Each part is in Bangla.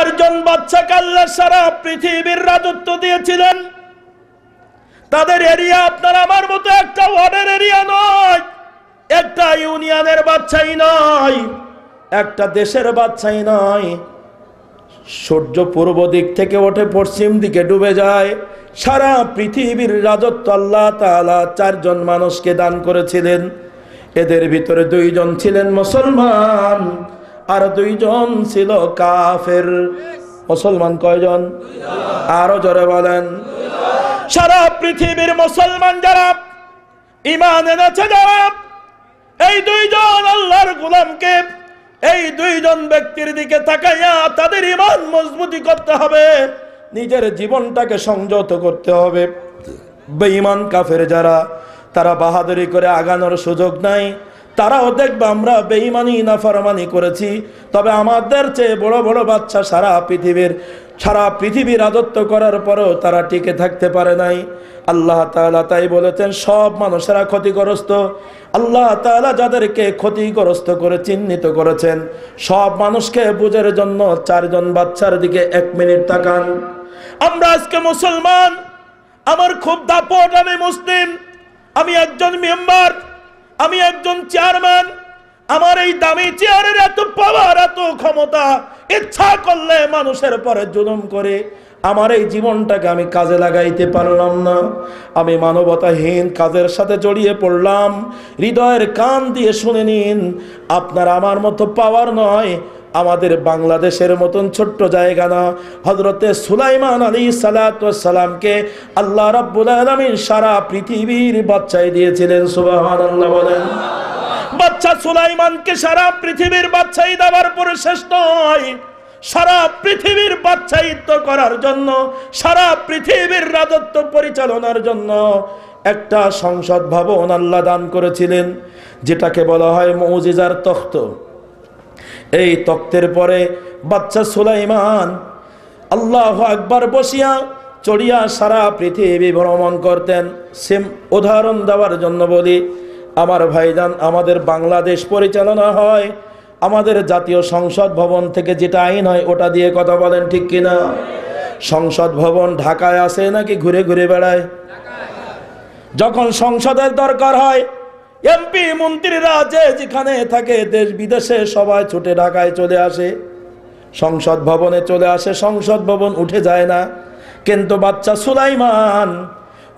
চারজন বাদশাকে আল্লাহ সারা পৃথিবীর রাজত্ব দিয়েছিলেন। তাদের এরিয়া আপনার আমার মতো একটা ওয়ার্ডের এরিয়া নয়, একটা ইউনিয়নের বাদশাই নয়, একটা দেশের বাদশাই নয়। সূর্য পূর্ব দিক থেকে ওঠে পশ্চিম দিকে ডুবে যায়, সারা পৃথিবীর রাজত্ব আল্লাহ তাআলা চারজন মানুষকে দান করেছিলেন। এদের ভিতরে দুইজন ছিলেন মুসলমান আর দুইজন ছিল কাফের। মুসলমান কয়জন? আরো জোরে বলেন। সারা পৃথিবীর মুসলমান যারা ঈমান এনেছে, যারা এই দুইজন আল্লাহর গোলামকে, এই দুইজন ব্যক্তির দিকে তাকাইয়া তাদের ঈমান মজবুতি করতে হবে, নিজের জীবনটাকে সংযত করতে হবে। বেঈমান কাফের যারা, তারা বাহাদুরি করে আগানোর সুযোগ নাই। তারাও দেখবে আমরা বেঈমানি নাফরমানি করেছি, তবে আমাদের চেয়ে বড় বড় বাচ্চা সারা পৃথিবী রাজত্ব করার পরেও তারা টিকে থাকতে পারে নাই। আল্লাহ তাআলা তাই বলেছেন, সব মানুষেরা ক্ষতিগ্রস্ত। আল্লাহ তাআলা যাদেরকে ক্ষতিগ্রস্ত করে চিহ্নিত করেছেন, সব মানুষকে বুঝার জন্য চারজন বাচ্চার দিকে 1 মিনিট তাকান। আমরা আজকে মুসলমান, আমার খুব দাপট, আমি মুসলিম, আমি একজন মেম্বার, আমি একজন চেয়ারম্যান, আমার এই দামি চেয়ারের এত পাওয়ার, এত ক্ষমতা, ইচ্ছা করলে মানুষের পরে জুলুম করে আমার এই জীবনটাকে আমি কাজে লাগাইতে পারলাম না। আমি মানবতাহীন কাজের সাথে জড়িয়ে পড়লাম। হৃদয়ের কান দিয়ে শুনে নিন, আপনার আমার মতো পাওয়ার নয়, আমাদের বাংলাদেশের মতন ছোট্ট জায়গা না। হযরতে সুলাইমান আলাইহিস সালাতু ওয়াস সালামকে আল্লাহ রাব্বুল আলামিন সারা পৃথিবীর বাদশাহী দিয়েছিলেন। সুবহানাল্লাহ বলেন। বাদশা সুলাইমানকে সারা পৃথিবীর বাদশাহী দেওয়ার পরে শেষ নয়, সারা পৃথিবীর বাদশাহিত্ব করার জন্য, সারা পৃথিবীর রাজত্ব পরিচালনার জন্য একটা সংসদ ভবন আল্লাহ দান করেছিলেন, যেটাকে বলা হয় মুজিজার তখ্ত। এই তখ্তের পরে বাদশা সুলাইমান আল্লাহু আকবার বসিয়া চড়িয়া সারা পৃথিবী ভ্রমণ করতেন। সেম উদাহরণ দেওয়ার জন্য বলি, আমার ভাইজান, আমাদের বাংলাদেশ পরিচালনা হয় আমাদের জাতীয় সংসদ ভবন থেকে, যেটা আইন হয় ওটা দিয়ে, কথা বলেন ঠিক কিনা? সংসদ ভবন ঢাকায় আছে নাকি ঘুরে ঘুরে বেড়ায়? যখন সংসদের দরকার হয়, এমপি মন্ত্রীরা যে যেখানে থাকে দেশ বিদেশে সবাই ছুটে ঢাকায় চলে আসে, সংসদ ভবনে চলে আসে, সংসদ ভবন উঠে যায় না। কিন্তু বাদশা সুলাইমান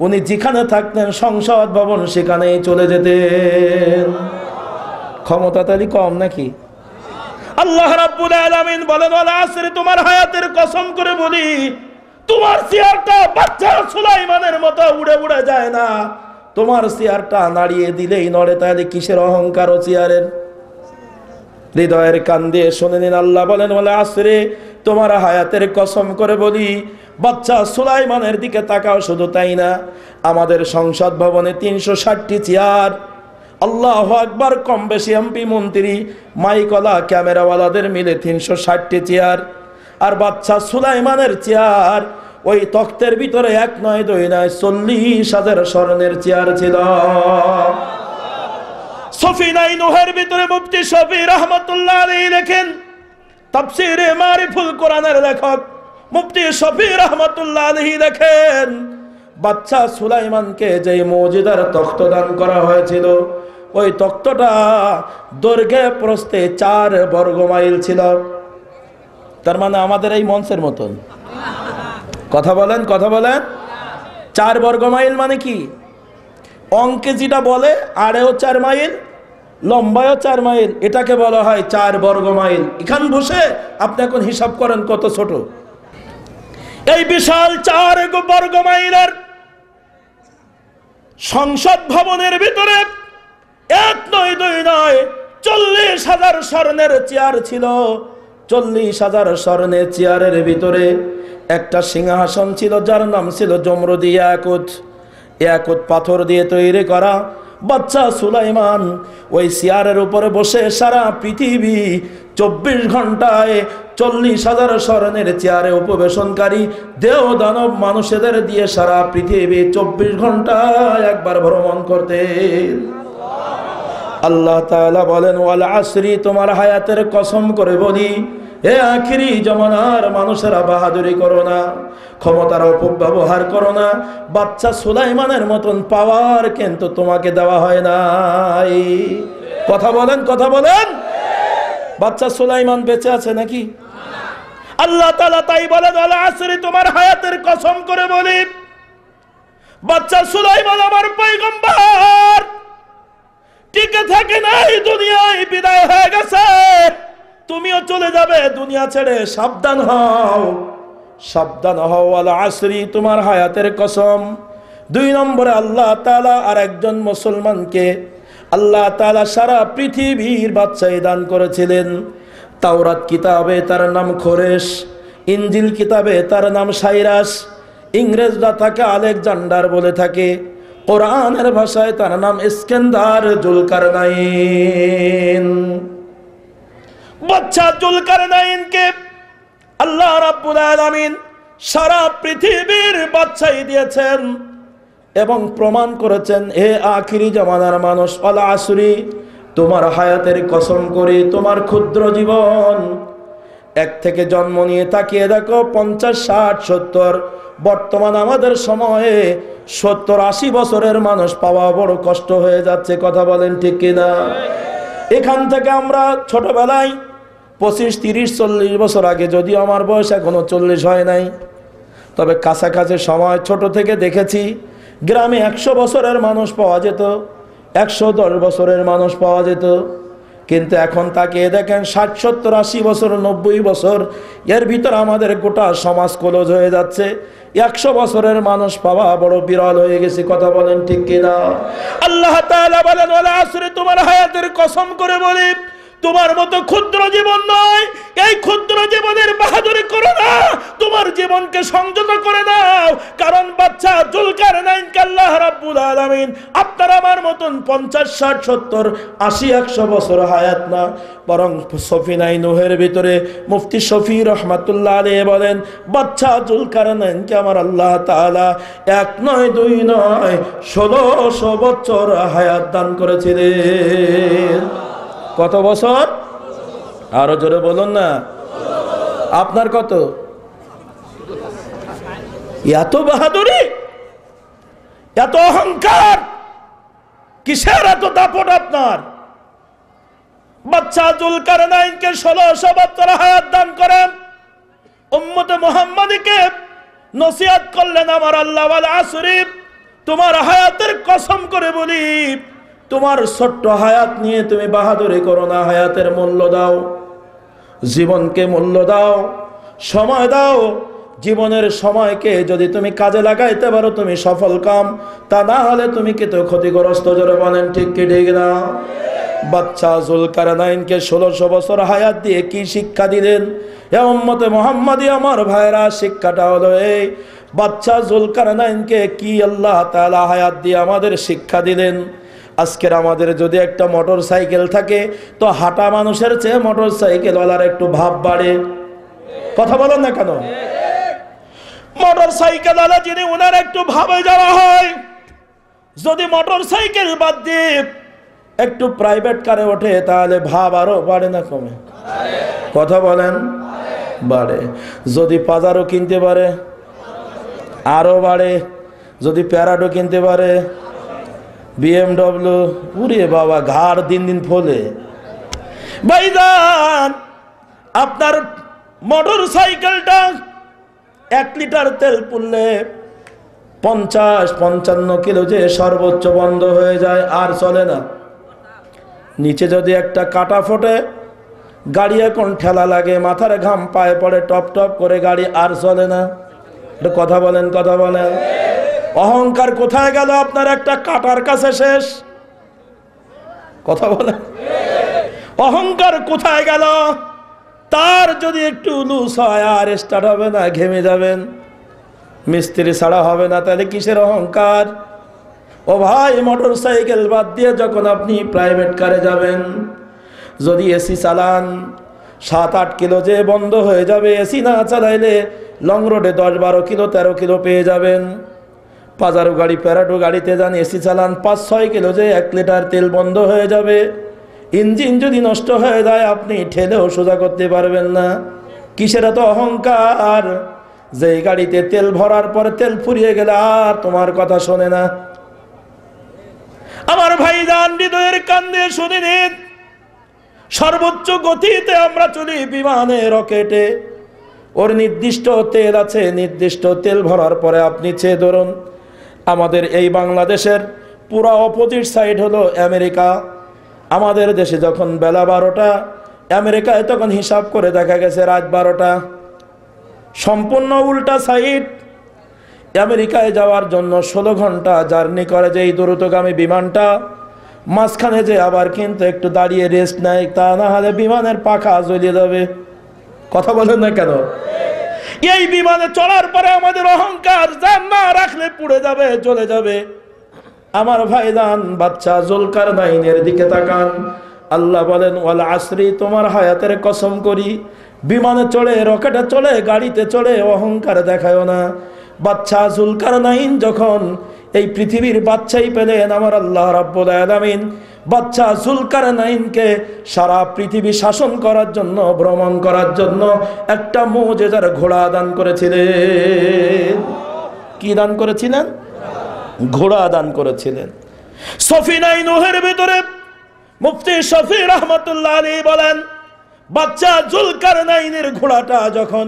উনি যেখানে থাকতেন সংসদ ভবন সেখানেই চলে যেতেন। ক্ষমতা তালি কম নাকি? আল্লাহ রাব্বুল আলামিন বলেন, ওয়াল আসরি, তোমার হায়াতের কসম করে বলি, তোমার চেয়ারটা বাদশা সুলাইমানের মতো উড়ে উড়ে যায় না। তোমার চেয়ারটা নাড়িয়ে দিলেই নড়ে, তাহলে কিসের অহংকার ও চেয়ারের? হৃদয়ের কান দিয়ে শুনে নিন, আল্লাহ বলেন, ওয়াল আসরি, তোমার হায়াতের কসম করে বলি, বাদশা সুলাইমানের দিকে তাকাও। শুধু তাই না, আমাদের সংসদ ভবনে 360টি চেয়ার। আল্লাহু আকবার। কম বেশি এমপি মন্ত্রী মাইকওয়ালা ক্যামেরাওয়ালাদের মিলে 360টি চেয়ার। আর বাদশা সুলাইমানের চেয়ার ওই তখ্তের ভিতরে 1 নয় 2 নয় 40,000 স্বর্ণের চেয়ার ছিল। সফিনায়ে নূহের ভিতরে মুফতি শফি রহমাতুল্লাহ আলাইহি লেখেন, তাফসীরে মারিফুল কোরআনের লেখক মুফতি শফি রহমাতুল্লাহ আলাইহি লেখেন, বাদশা সুলাইমানকে যে মুজিজার তখ্ত দান করা হয়েছিল, ওই তখ্তটা দৈর্ঘ্যে প্রস্থে 4 বর্গ মাইল ছিল। তার মানে আমাদের এই মঞ্চের মতন। কথা বলেন, কথা বলেন। 4 বর্গ মাইল মানে কি? অঙ্কে যেটা বলে, আড়েও 4 মাইল, লম্বায়ও 4 মাইল, এটাকে বলা হয় 4 বর্গ মাইল। এখান বসে আপনি এখন হিসাব করেন কত ছোট। এই বিশাল 4 বর্গ মাইলের সংসদ ভবনের ভিতরে 1 নয় 2 নয় 40,000 স্বর্ণের চেয়ার ছিল। 40,000 স্বর্ণের চেয়ারের ভিতরে একটা সিংহাসন ছিল, যার নাম ছিল জমরুদি ইয়াকুত। ইয়াকুত পাথর দিয়ে তৈরি করা। বাদশা সুলাইমান ওই চেয়ারের উপরে বসে সারা পৃথিবী 24 ঘন্টায় 40,000 স্বর্ণের চেয়ারে উপবেশনকারী দেহ দানব মানুষদের দিয়ে সারা পৃথিবী 24 ঘন্টায় একবার ভ্রমণ করতেন। আল্লাহ তাআলা বলেন, ওয়াল আসরি, তোমার হায়াতের কসম করে বলি, এ আখিরি জমানার মানুষেরা বাহাদুরি করো না, ক্ষমতার অপব্যবহার করো না। বাচ্চা সুলাইমানের মতন পাওয়ার কিন্তু তোমাকে দেওয়া হয় নাই। কথা বলেন, কথা বলেন। বাচ্চা সুলাইমান বেঁচে আছে নাকি? আল্লাহ তাআলা তাই বলেন, ওয়াল আসরি, তোমার হায়াতের কসম করে বলি, বাচ্চা সুলাইমান আমার পয়গম্বর টিকে থাকে নাই, দুনিয়ায় বিদায় হয়ে গেছে। তুমিও চলে যাবে দুনিয়া ছেড়ে, সাবধান হও, সাবধান হও। ওয়াল আসরি, তোমার হায়াতের কসম। 2 নম্বরে আল্লাহ তাআলা আর একজন মুসলমানকে আল্লাহ তাআলা সারা পৃথিবীর বাদশাহী দান করেছিলেন। তাওরাত কিতাবে তার নাম খোরেশ, ইনজিল কিতাবে তার নাম সাইরাস, ইংরেজরা তাকে আলেকজান্ডার বলে থাকে, কোরআনের ভাষায় তার নাম ইস্কেন্দার জুলকারনাইন। বাচ্চা জুলকারনাইনকে আল্লাহ রাব্বুল আলামিন সারা পৃথিবীর বাদশাহী দিয়েছেন এবং প্রমাণ করেছেন, হে আখিরি জামানার মানুষ, ওয়াল আসরি, তোমার হায়াতের কসম করি, তোমার ক্ষুদ্র জীবন, 1 থেকে জন্ম নিয়ে তাকিয়ে দেখো 50, 60, 70, বর্তমান আমাদের সময়ে 70-80 বছরের মানুষ পাওয়া বড় কষ্ট হয়ে যাচ্ছে। কথা বলেন ঠিক কিনা? এখান থেকে আমরা ছোটবেলায় 25, 30, 40 বছর আগে, যদিও আমার বয়স এখনো 40 হয় নাই, তবে কাছাকাছি সময় ছোট থেকে দেখেছি গ্রামে 100 বছরের মানুষ পাওয়া যেত, 110 বছরের মানুষ পাওয়া যেত। কিন্তু এখন তাকে দেখেন 60, 70, 80 বছর, 90 বছর, এর ভিতর আমাদের গোটা সমাজ ক্লোজ হয়ে যাচ্ছে। 100 বছরের মানুষ পাওয়া বড় বিরল হয়ে গেছে। কথা বলেন ঠিক কিনা? আল্লাহ তাআলা বলেন, ওয়াল আসরি, তোমার হায়াতের কসম করে বলি, তোমার মতো ক্ষুদ্র জীবন নয়, এই ক্ষুদ্র জীবনের বাহাদুরি করো না, তোমার জীবনকে সংযত করে নাও। কারণ বাচ্চা জুলকারনাইনকে আল্লাহ রাব্বুল আলামিন আপনার আমার মতন 50, 60, 70, 80, 100 বছর হায়াত না, বরং সফিনাই নূহের ভিতরে মুফতি শফি রহমাতুল্লাহ আলাইহি বলেন, বাচ্চা জুলকারনাইনকে আমার আল্লাহ তাআলা 1 নয় 2 নয় 1600 বছর হায়াত দান করেছিলেন। কত বছর? আরো জোরে বলুন না। আপনার কত? এত বাহাদুরি, এত অহংকার, কিসের এত দাপট আপনার? বাচ্চা জুলকারনাইনকে 1600 বছর হায়াত দান করেন, উম্মতে মুহাম্মাদীকে নসিহত করলেন, আমার আল্লাহ, ওয়াল আসরি, তোমার হায়াতের কসম করে বলি, তোমার ছোট্ট হায়াত নিয়ে তুমি বাহাদুরি করো না, হায়াতের মূল্য দাও, জীবনকে মূল্য দাও, সময় দাও। জীবনের সময়কে যদি তুমি কাজে লাগাইতে পারো তুমি সফল কাম, তা না হলে তুমি কিন্তু ক্ষতিগ্রস্ত। জোরে বলেন ঠিক কি ঠিক না? বাচ্চা জুলকারনাইনকে 1600 বছর হায়াত দিয়ে কি শিক্ষা দিলেন? এ উম্মতে মুহাম্মাদী আমার ভাইরা, শিক্ষাটা হলো এই, বাচ্চা জুলকারনাইনকে কি আল্লাহ তাআলা হায়াত দিয়ে আমাদের শিক্ষা দিলেন। আজকের আমাদের যদি একটা মোটর সাইকেল থাকে, তো হাঁটা মানুষের চেয়ে মোটর সাইকেলওয়ালার একটু ভাব বাড়ে। কথা বলেন না কেন? মোটর সাইকেলওয়ালা যিনি, ওনার একটু ভাবে যাওয়া হয়। যদি মোটর সাইকেল বাদ দিয়ে একটু প্রাইভেট কারে ওঠে, তাহলে ভাব আরো বাড়ে না কমে? কথা বলেন, বাড়ে। যদি পাজারো কিনতে পারে আরো বাড়ে, যদি প্যারাডো কিনতে পারে, BMW, উরে বাবা, ঘাড় দিন দিন ফলে। ভাইজান, আপনার মোটর সাইকেলটা 1 লিটার তেল পুড়লে 50-55 কিলো যে সর্বোচ্চ বন্ধ হয়ে যায়, আর চলে না। নিচে যদি একটা কাটা ফোটে, গাড়ি এখন ঠেলা লাগে, মাথার ঘাম পায়ে পড়ে, টপ টপ করে গাড়ি, আর চলে না। এটা কথা বলেন, কথা বলেন। অহংকার কোথায় গেল আপনার? একটা কাটার কাছে শেষ। কথা বলেন, অহংকার কোথায় গেল? তার যদি একটু লুজ হয় আর স্টার্ট হবে না, ঘেমে যাবেন, মিস্ত্রি ছাড়া হবে না, তাহলে কিসের অহংকার? ও ভাই, মোটর সাইকেল বাদ দিয়ে যখন আপনি প্রাইভেট কারে যাবেন, যদি এসি চালান, 7-8 কিলো যে বন্ধ হয়ে যাবে। এসি না চালাইলে লং রোডে 10-12 কিলো 13 কিলো পেয়ে যাবেন। পাজারো গাড়ি, প্যারাডো গাড়িতে যান, এসি চালান, 5-6 কিলো যে 1 লিটার তেল বন্ধ হয়ে যাবে। ইঞ্জিন যদি নষ্ট হয়ে যায় আপনি ঠেলেও সোজা করতে পারবেন না। কিসের এত অহংকার যে গাড়িতে তেল ভরার পরে তেল ফুরিয়ে গেলে আর তোমার কথা শোনে না। আমার ভাইজান, হৃদয়ের কান্দে শুনে নিন, সর্বোচ্চ গতিতে আমরা চলি বিমানে, রকেটে, ওর নির্দিষ্ট তেল আছে, নির্দিষ্ট তেল ভরার পরে আপনি চেয়ে ধরুন আমাদের এই বাংলাদেশের পুরো অপোজিট সাইড হলো আমেরিকা। আমাদের দেশে যখন বেলা 12টা, আমেরিকায় তখন হিসাব করে দেখা গেছে রাত 12টা। সম্পূর্ণ উল্টা সাইড। আমেরিকায় যাওয়ার জন্য 16 ঘন্টা জার্নি করে যে এই দ্রুতগামী বিমানটা, মাঝখানে যে আবার কিন্তু একটু দাঁড়িয়ে রেস্ট নেয়, তা না হলে বিমানের পাখা জ্বলিয়ে যাবে। কথা বলেন না কেন? এই বিমানে চলার পরে আমাদের অহংকার, যান না রাখলে পুড়ে যাবে, জ্বলে যাবে। আমার ভাইজান, বাচ্চা জুলকারনাইনের দিকে তাকান। আল্লাহ বলেন ওয়াল আসরি, তোমার হায়াতের কসম করি, বিমানে চড়ে, রকেটে চড়ে, গাড়িতে চড়ে অহংকার দেখায় না। বাচ্চা জুলকারনাইন যখন এই পৃথিবীর বাচ্চাই পেলেন, আমার আল্লাহ রাব্বুল আলামিন বাচ্চা জুলকারনাইনকে সারা পৃথিবী শাসন করার জন্য, ভ্রমণ করার জন্য একটা মুজিজার ঘোড়া দান করেছিলেন। কি দান করেছিলেন? ঘোড়া দান করেছিলেন। সফিনাই নূহের ভিতরে মুফতি শফি রহমাতুল্লাহ আলাইহি বলেন, বাচ্চা জুলকারনাইনের ঘোড়াটা যখন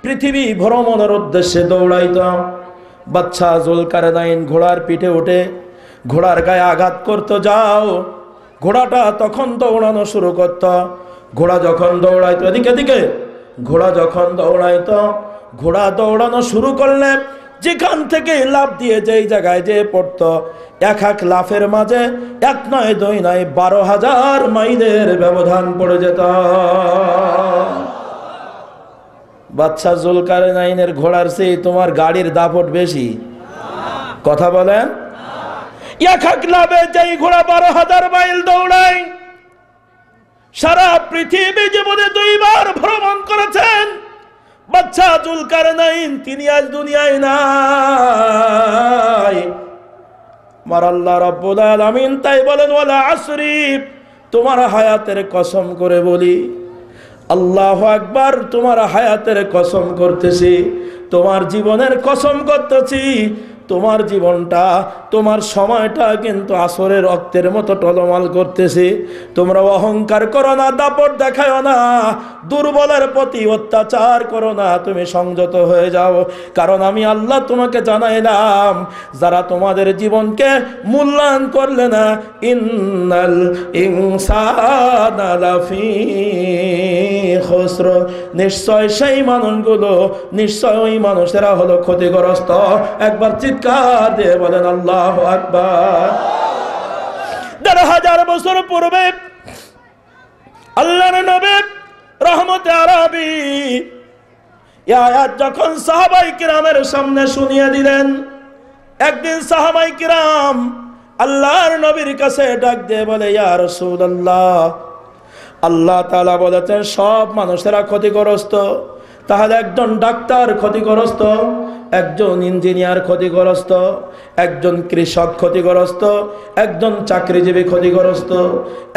পৃথিবী ভ্রমণের উদ্দেশ্যে দৌড়াইত, বাচ্চা জুলকারনাইন ঘোড়ার পিঠে উঠে ঘোড়ার গায়ে আঘাত করতো, যাও, ঘোড়াটা তখন দৌড়ানো শুরু করত। ঘোড়া যখন দৌড়াইতো এদিকে দিকে, ঘোড়া যখন দৌড়াইতো, ঘোড়া দৌড়ানো শুরু করলে যেখান থেকে লাফ দিয়ে যেই জায়গায় যে পড়তো, এক লাফের মাঝে 1 নয় 2 নয় 12,000 মাইলের ব্যবধান পড়ে যেত। বাচ্চা জুলকারনাইনের ঘোড়ার চেয়ে তোমার গাড়ির দাপট বেশি। কথা বলেন? এক লাফে যেই ঘোড়া 12,000 মাইল দৌড়ায়, সারা পৃথিবী জীবনে 2 বার ভ্রমণ করেছেন বাচ্চা জুলকারনাইন, তিনি আজ দুনিয়ায় নাই। আমার আল্লাহ রাব্বুল আলামিন তাই বলেন ওয়ালা আসরি, তোমার হায়াতের কসম করে বলি, আল্লাহু আকবার, তোমার হায়াতের কসম করতেছি, তোমার জীবনের কসম করতেছি, তোমার জীবনটা, তোমার সময়টা কিন্তু আসরের রক্তের মতো টলমল করতেছে। তোমরা অহংকার করো না, দাপট দেখাও না, দুর্বলের প্রতি অত্যাচার করো না, তুমি সংযত হয়ে যাও। কারণ আমি আল্লাহ তোমাকে জানাইলাম, যারা তোমাদের জীবনকে মূল্যায়ন করলে না, ইন্নাল ইনসানা লাফি খুসর, নিশ্চয় সেই মানুষগুলো, নিশ্চয় ওই মানুষেরা হলো ক্ষতিগ্রস্ত। একবার চিৎকার দিয়ে বলেন আল্লাহু আকবার। 1,500 বছর পূর্বে আল্লাহর নবী রহমতে আরবি এই আয়াত যখন সাহাবায়ে কিরামের সামনে শুনিয়ে দিলেন, একদিন সাহাবায়ে কিরাম আল্লাহর নবীর কাছে ডাক দিয়ে বলে, ইয়া রাসূলুল্লাহ, আল্লাহ তাআলা বলেছেন সব মানুষেরা ক্ষতিগ্রস্ত, তাহলে একজন ডাক্তার ক্ষতিগ্রস্ত, একজন ইঞ্জিনিয়ার ক্ষতিগ্রস্ত, একজন কৃষক ক্ষতিগ্রস্ত, একজন চাকরিজীবী ক্ষতিগ্রস্ত,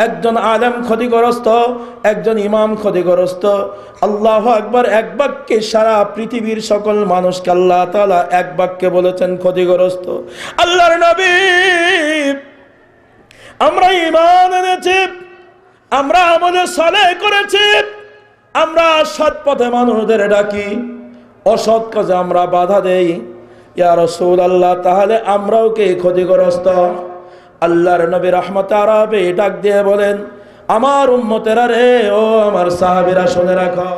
একজন আলেম ক্ষতিগ্রস্ত, একজন ইমাম ক্ষতিগ্রস্ত। আল্লাহু আকবার। এক বাক্যে সারা পৃথিবীর সকল মানুষকে আল্লাহ তাআলা এক বাক্যে বলেছেন ক্ষতিগ্রস্ত। আল্লাহর নবী, আমরা ঈমান এনেছি, আমরা আমলে সালেহ করেছি, আমরা সৎ পথে মানুষদের ডাকি, অসৎ কাজে আমরা বাধা দেই, ইয়া রাসূলুল্লাহ, তাহলে আমরাও কি ক্ষতিগ্রস্ত? আল্লাহর নবী রহমতে আরবি ডাক দিয়ে বলেন, আমার উম্মতেরা রে, ও আমার সাহাবীরা শুনে রাখো।